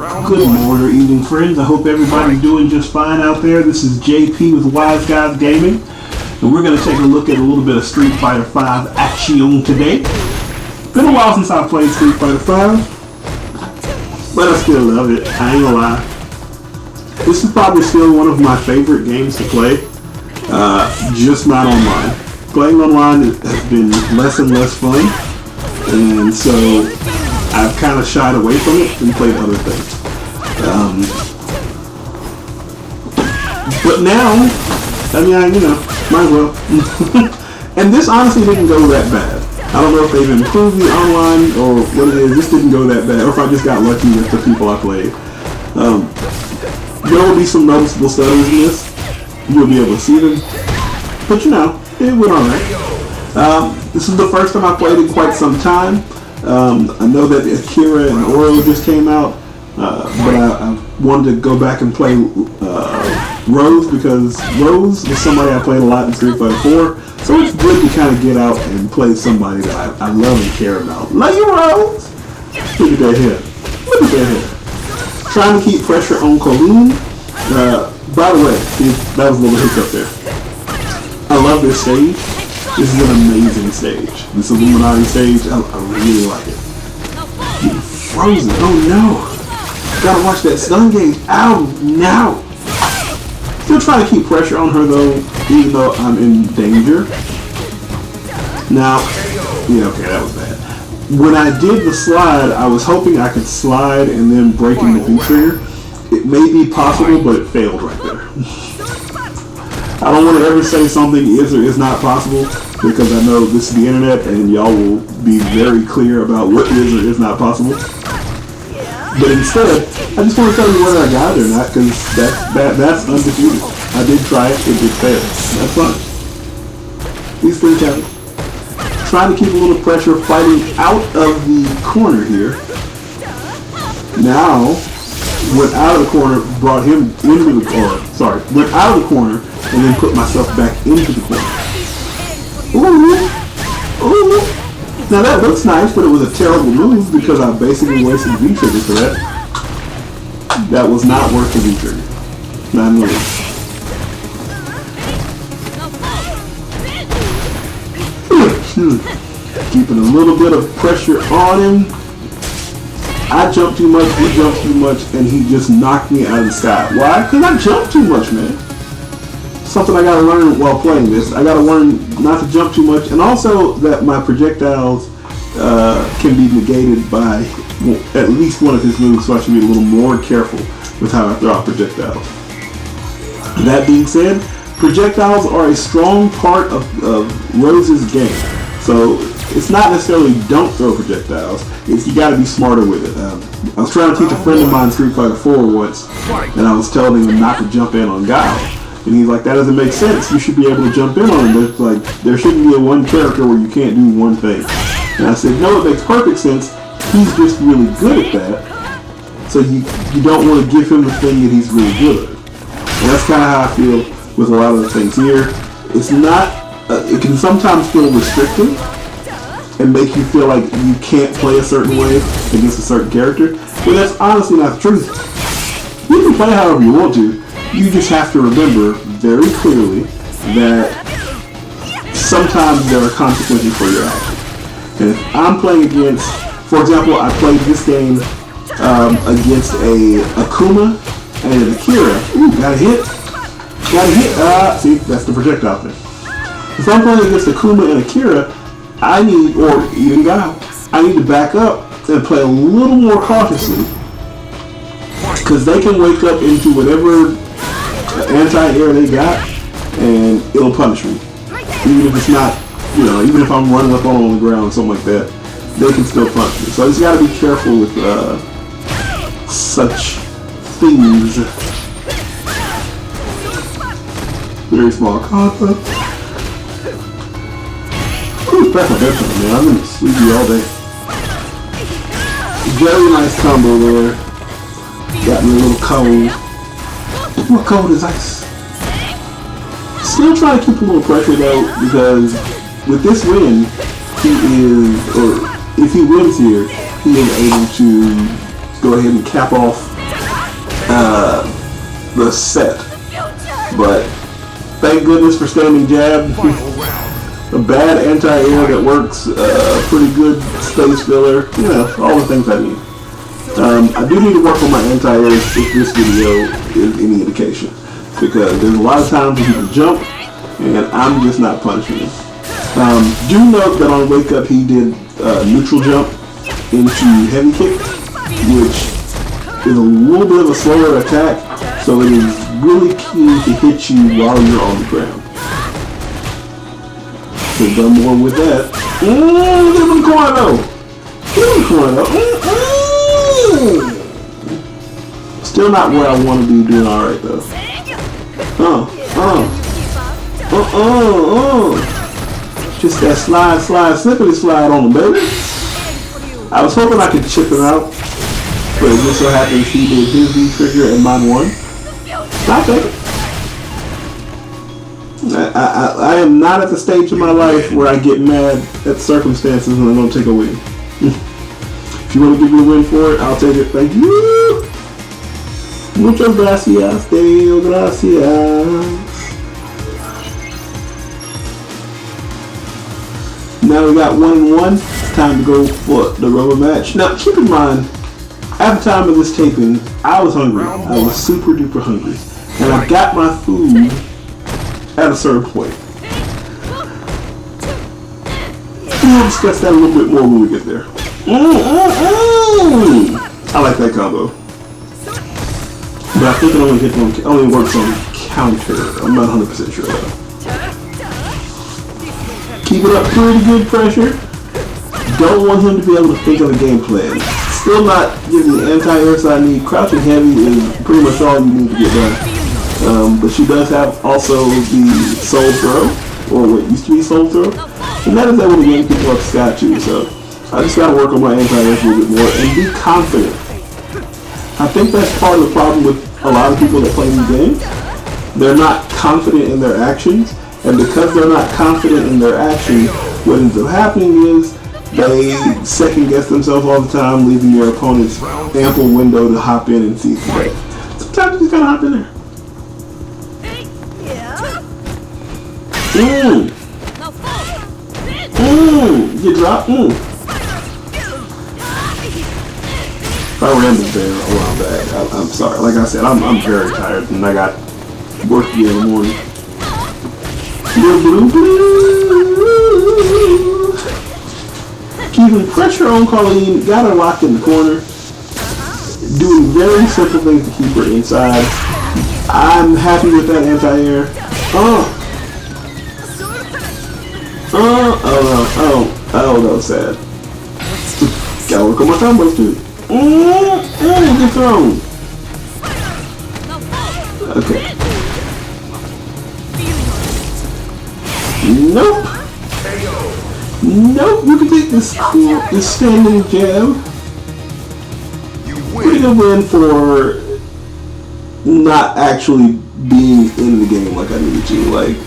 Good morning or evening, friends. I hope everybody's doing just fine out there. This is JP with Wise Guys Gaming, and we're going to take a look at a little bit of Street Fighter V action today. Been a while since I played Street Fighter V, but I still love it. I ain't gonna lie. This is probably still one of my favorite games to play, just not online. Playing online has been less and less fun, and so I've kind of shied away from it and played other things. But now, might as well. And this honestly didn't go that bad. I don't know if they've improved the online or what it is. This didn't go that bad, or if I just got lucky with the people I played. There will be some noticeable stutters in this. You'll be able to see them. But it went alright. This is the first time I played in quite some time. I know that Akira and Oro just came out, but I wanted to go back and play Rose, because Rose is somebody I played a lot in Street Fighter 4, so it's good to kind of get out and play somebody that I love and care about. Love you, Rose! Look at that hair. Look at that hair. Trying to keep pressure on Colleen. By the way, that was a little hiccup there. I love this stage. This is an amazing stage. This Illuminati stage, I really like it. Getting frozen. Oh no! Gotta watch that stun gauge. Ow! Now! Still trying to keep pressure on her though, even though I'm in danger. Now, okay, that was bad. When I did the slide, I was hoping I could slide and then break in the V-trigger. It may be possible, but it failed right there. I don't want to ever say something is or is not possible, because I know this is the internet and y'all will be very clear about what is or is not possible. But instead, I just want to tell you whether I got it or not, because that's undefeated. I did try it, it did fail. That's fine. These things happen. Trying to keep a little pressure, fighting out of the corner here. Now, went out of the corner, brought him into the corner. Sorry, went out of the corner and then put myself back into the corner. Ooh! Ooh! Now that looks nice, but it was a terrible move because I basically wasted V-trigger for that. That was not worth the V-trigger. Not in the least. Keeping a little bit of pressure on him. I jumped too much, he jumped too much, and he just knocked me out of the sky. Why? Because I jumped too much, man. Something I gotta learn while playing this. I gotta learn not to jump too much, and also that my projectiles can be negated by at least one of his moves, so I should be a little more careful with how I throw out projectiles. That being said, projectiles are a strong part of Rose's game. So it's not necessarily don't throw projectiles, it's you gotta be smarter with it. I was trying to teach a friend of mine Street Fighter 4 once, and I was telling him not to jump in on Guile. And he's like, that doesn't make sense, you should be able to jump in on him. There shouldn't be a one character where you can't do one thing. And I said, no, it makes perfect sense, he's just really good at that, so you don't want to give him the thing that he's really good at. And that's kind of how I feel with a lot of the things here. It's not, it can sometimes feel restrictive and make you feel like you can't play a certain way against a certain character, but that's honestly not the truth. You can play however you want to, you just have to remember very clearly that sometimes there are consequences for your actions. And if I'm playing against, for example, I played this game against a Akuma and an Akira. Ooh, got a hit. Got a hit. See, that's the projectile thing. If I'm playing against Akuma and Akira, I need, or even Guile, I need to back up and play a little more cautiously, because they can wake up into whatever anti-air they got, and it'll punish me. Even if it's not, even if I'm running up on the ground or something like that, they can still punch me. So I just got to be careful with such things. Very small concept. Ooh, that's my headphone, man. I'm gonna sleepy all day. Very nice combo there. Got me a little cold. What cold is ice? Still trying to keep a little pressure though, because with this win, he is, or if he wins here, he is able to go ahead and cap off the set. But thank goodness for standing jab. A bad anti-air that works, pretty good space filler, you know, all the things I need. I do need to work on my anti-airs if this video is any indication, because there's a lot of times when he can jump and I'm just not punishing him. Do note that on Wake Up he did neutral jump into heavy kick, which is a little bit of a slower attack, so it is really key to hit you while you're on the ground. Could have done more with that. Get him in the corner though! Get him in the corner though! Still not where I want to be, doing alright though. Just that slide, slippery slide on him, baby. I was hoping I could chip him out, but it just so happens he did his V trigger and mine won. Not bad. I am not at the stage of my life where I get mad at circumstances and I don't take a win. If you want to give me a win for it, I'll take it. Thank you. Muchas gracias, Deo, gracias. Now we got 1-1. It's time to go for the rubber match. Now keep in mind, at the time of this taping, I was hungry. I was super duper hungry. And I got my food at a certain point. We'll discuss that a little bit more when we get there. I like that combo. But I think it only works on counter. I'm not 100% sure though. Keep it up, pretty good pressure. Don't want him to be able to think of a game plan. Still not getting the anti-airs I need. Crouching heavy is pretty much all you need to get done. But she does have also the soul throw, or what used to be soul throw, and that is able to get people up Sky too. So I just gotta work on my anti-airs a little bit more and be confident. I think that's part of the problem with a lot of people that play these games. They're not confident in their actions, and because they're not confident in their actions, what ends up happening is they second guess themselves all the time, leaving their opponents ample window to hop in and seize the day. Sometimes you just gotta hop in there. You drop. If I ran this day a while back, I'm sorry. Like I said, I'm very tired and I got work to do in the morning. Keeping pressure on Colleen, got her locked in the corner. Doing very simple things to keep her inside. I'm happy with that anti-air. Oh, that was sad. Gotta work on my combos too. Good throw. Okay. Nope. You can take this standing jab. Pretty good win for not actually being in the game like I needed to. Like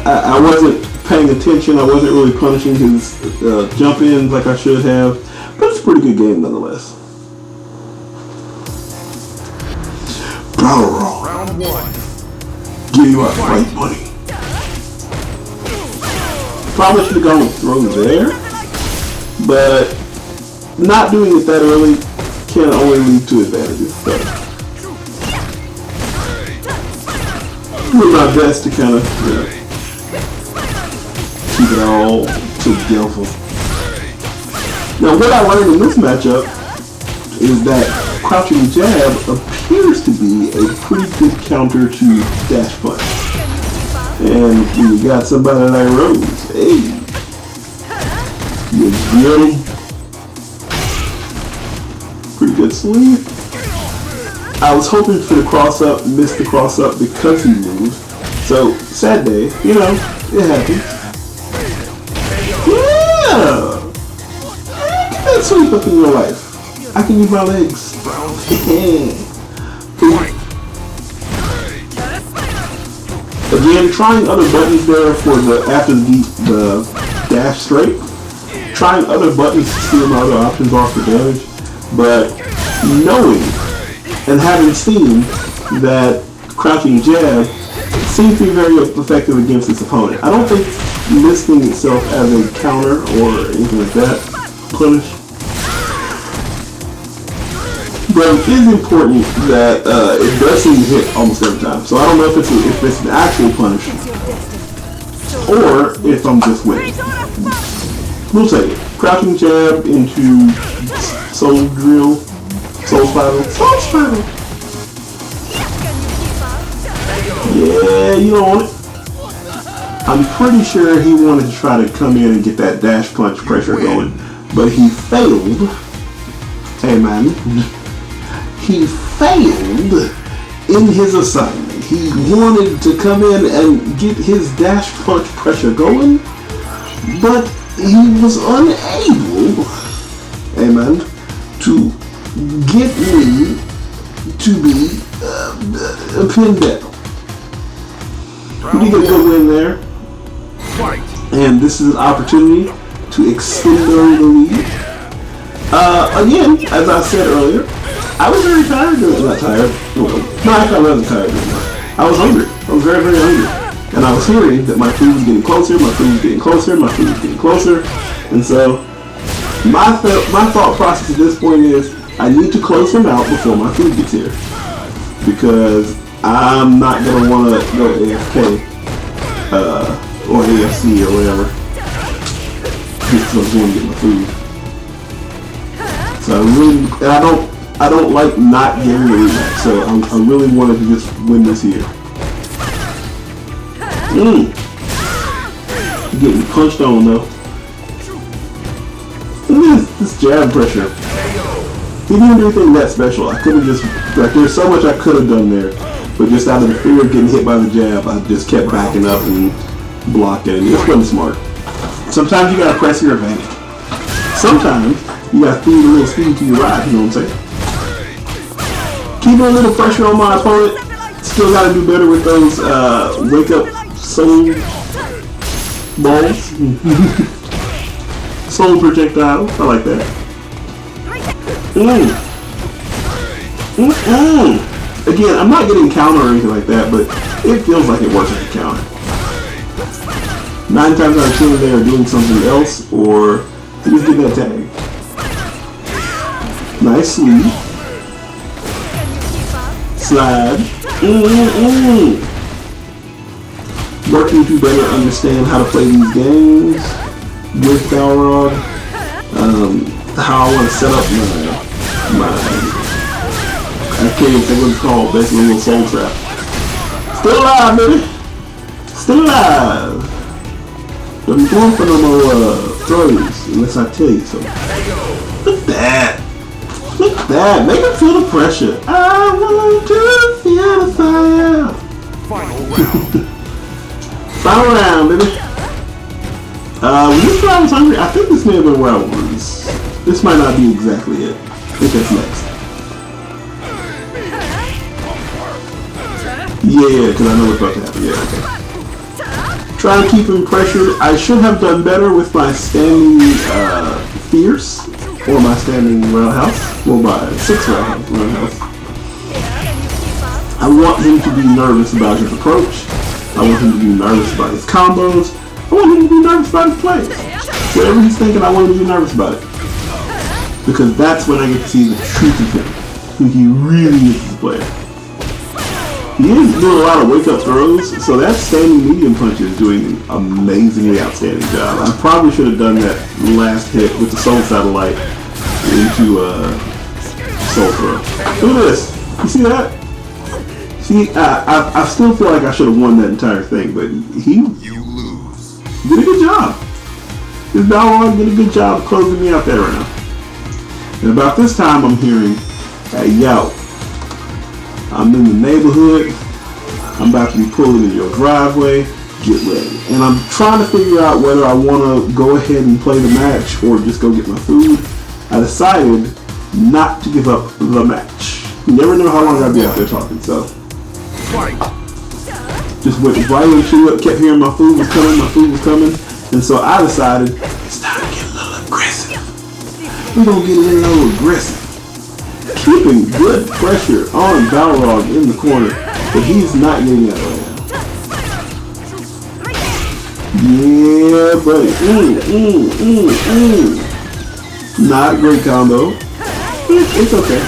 I wasn't paying attention. I wasn't really punishing his jump ins like I should have. But it's a pretty good game nonetheless. Round 1. Give you a fight money. Probably should have gone with throw there, but not doing it that early can only lead to advantages. So do my best to kind of keep it all together. Now, what I learned in this matchup is that crouching jab appears to be a pretty good counter to dash punch. And you got somebody like Rose. Hey, you really pretty good sleeve. I was hoping for the cross up, missed the cross up because he moved. So sad day, you know, it happens. Yeah, get that sweep up in your life. I can use my legs. Again, trying other buttons there for the after the dash straight. Trying other buttons to steal my other options off the damage, but knowing And having seen that crouching jab seems to be very effective against its opponent. I don't think listing itself as a counter or anything like that, punish. But it is important that it does seem to hit almost every time. So I don't know if it's an actual punish or if I'm just winning. We'll take it. Crouching jab into soul drill, soul spiral, soul spiral. Yeah, you don't want it. I'm pretty sure he wanted to try to come in and get that dash punch pressure going, but he failed. Hey man, he failed in his assignment. He wanted to come in and get his dash punch pressure going, but he was unable, amen, to get me to be pinned down. We get a good win there. And this is an opportunity to extend the lead. Again, as I said earlier, I was very tired. Not tired. Well, no, I wasn't tired anymore. I was hungry. I was very, very hungry. And I was hearing that my food was getting closer, my food was getting closer, my food was getting closer. And so, my thought process at this point is, I need to close him out before my food gets here. Because I'm not going to want to go AFK. Or AFC or whatever. Just because I'm going to get my food. So I really, and I don't like not getting the rematch. So I really wanted to just win this here. Getting punched on though. Look at this jab pressure. He didn't do anything that special. I could have just, like, there's so much I could have done there. But just out of the fear of getting hit by the jab, I just kept backing up and blocking. It wasn't smart. Sometimes you gotta press your advantage. Sometimes you gotta feed a little speed to your ride, you know what I'm saying? Keeping a little pressure on my opponent. Still gotta do better with those wake up soul balls. Soul projectiles. I like that. Again, I'm not getting counter or anything like that, but it feels like it works like a counter. 9 times out of 10 they are doing something else, or they just get that tag. Nice sleeve. Slide. Working to better understand how to play these games with Balrog. How I want to set up my I can't even think what it's called, basically a little soul trap. Still alive, baby! Still alive! Don't be going for no more throws, unless I tell you so. Look at that! Look at that! Make him feel the pressure! I want to feel the fire! Final round. Final round, baby! When this guy was hungry, I think this may have been where I was. This might not be exactly it. I think that's next. Yeah, because I know what's about to happen. Yeah, okay. Try to keep him pressured. I should have done better with my standing fierce or my standing roundhouse. Well, my 6 roundhouse. I want him to be nervous about his approach. I want him to be nervous about his combos. I want him to be nervous about his plays. Whatever he's thinking, I want him to be nervous about it. Because that's when I get to see the truth of him. Who he really is as a player. He is doing a lot of wake-up throws, so that standing medium punch is doing an amazingly outstanding job. I probably should have done that last hit with the Soul Satellite into Soul Throw. Look at this. You see that? See, I still feel like I should have won that entire thing, but he did a good job. This Balrog did a good job of closing me out that round. And about this time, I'm hearing, hey, yo. I'm in the neighborhood, I'm about to be pulling in your driveway, get ready. And I'm trying to figure out whether I want to go ahead and play the match or just go get my food. I decided not to give up the match. You never know how long I'll be out there talking, so. Just went right into it, kept hearing my food was coming, and so I decided, it's time to get a little aggressive. We're going to get a little aggressive. keeping good pressure on Balrog in the corner, but he's not getting that right now. Yeah, buddy. Not a great combo. It's okay.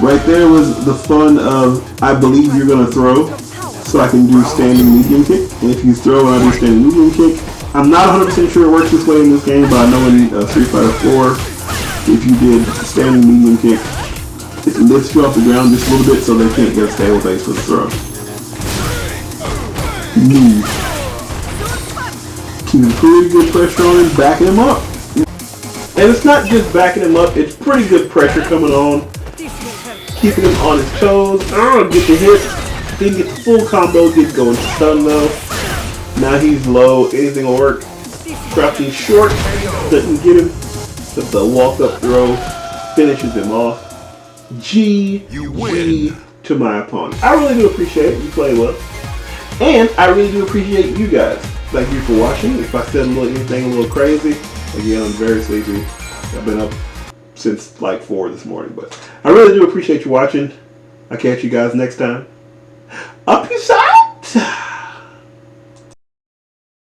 Right there was the fun of, I believe you're going to throw, so I can do standing medium kick. And if you throw and I do standing medium kick, I'm not 100% sure it works this way in this game, but I know in Street Fighter 4, if you did standing medium kick, it lifts you off the ground just a little bit so they can't get a stable base for the throw. Move. Keeping pretty good pressure on him, backing him up. And it's not just backing him up, it's pretty good pressure coming on. Keeping him on his toes. Get the hit. Didn't get the full combo, did go into stun though. Now he's low, anything will work. Crouching short, doesn't get him. But the walk up throw finishes him off. GG to my opponent. I really do appreciate it. You play well. And I really do appreciate you guys. Thank you for watching. If I said anything a little crazy, again, I'm very sleepy. I've been up since like 4 this morning. But I really do appreciate you watching. I'll catch you guys next time. Peace out!